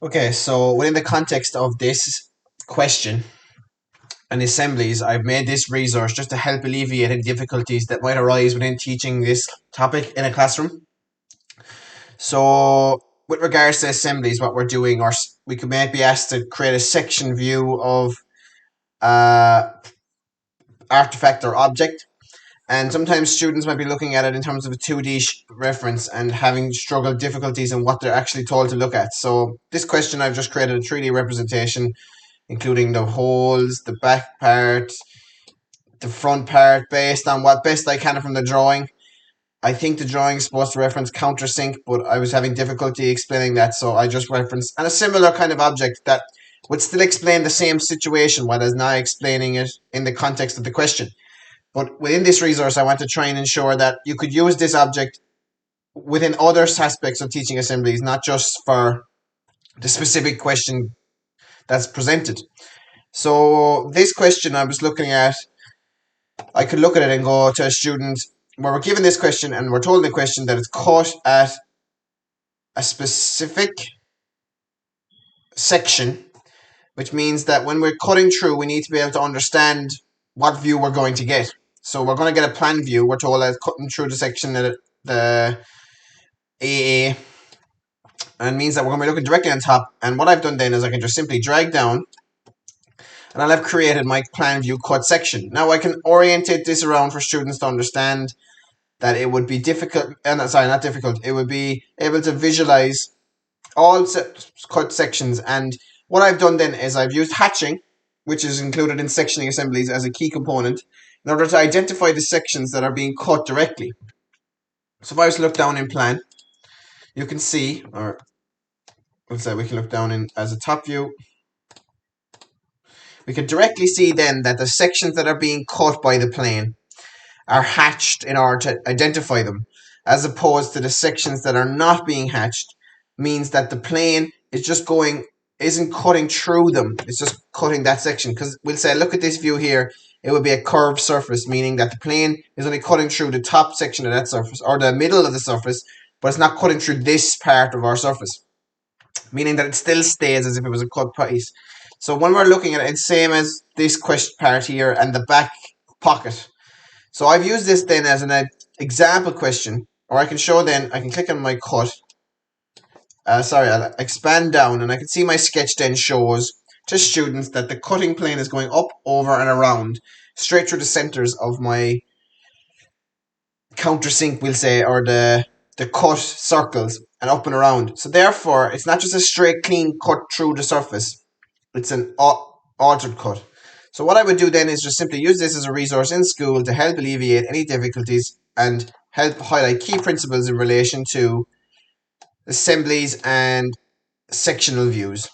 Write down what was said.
Okay, so within the context of this question and assemblies, I've made this resource just to help alleviate any difficulties that might arise within teaching this topic in a classroom. So, with regards to assemblies, what we're doing, or we could maybe be asked to create a section view of uh, artifact or object. And sometimes students might be looking at it in terms of a 2D reference and having struggled difficulties in what they're actually told to look at. So this question, I've just created a 3D representation, including the holes, the back part, the front part, based on what best I can from the drawing. I think the drawing is supposed to reference countersink, but I was having difficulty explaining that, so I just referenced and a similar kind of object that would still explain the same situation while I was not explaining it in the context of the question. But within this resource, I want to try and ensure that you could use this object within other aspects of teaching assemblies, not just for the specific question that's presented. So this question I was looking at, I could look at it and go to a student where we're given this question and we're told the question that it's cut at a specific section, which means that when we're cutting through, we need to be able to understand what view we're going to get. So we're going to get a plan view. We're told that it's cutting through the section that the AA, and means that we're going to be looking directly on top. And what I've done then is I can just simply drag down, and I'll have created my plan view cut section. Now I can orientate this around for students to understand that it would be difficult, sorry, not difficult, it would be able to visualize all cut sections. And what I've done then is I've used hatching, which is included in sectioning assemblies, as a key component in order to identify the sections that are being cut directly. So if I was to look down in plan, you can see, or let's say we can look down in as a top view, we can directly see then that the sections that are being cut by the plane are hatched in order to identify them, as opposed to the sections that are not being hatched, means that the plane is just isn't cutting through them, it's just cutting that section. Because we'll say, look at this view here, it would be a curved surface, meaning that the plane is only cutting through the top section of that surface, or the middle of the surface, but it's not cutting through this part of our surface, meaning that it still stays as if it was a cut piece. So when we're looking at it, it's same as this question part here and the back pocket. So I've used this then as an example question, or I can show then, I can click on my cut. I'll expand down and I can see my sketch then shows to students that the cutting plane is going up, over and around, straight through the centers of my countersink, we'll say, or the cut circles, and up and around. So therefore, it's not just a straight clean cut through the surface, it's an altered cut. So what I would do then is just simply use this as a resource in school to help alleviate any difficulties and help highlight key principles in relation to assemblies and sectional views.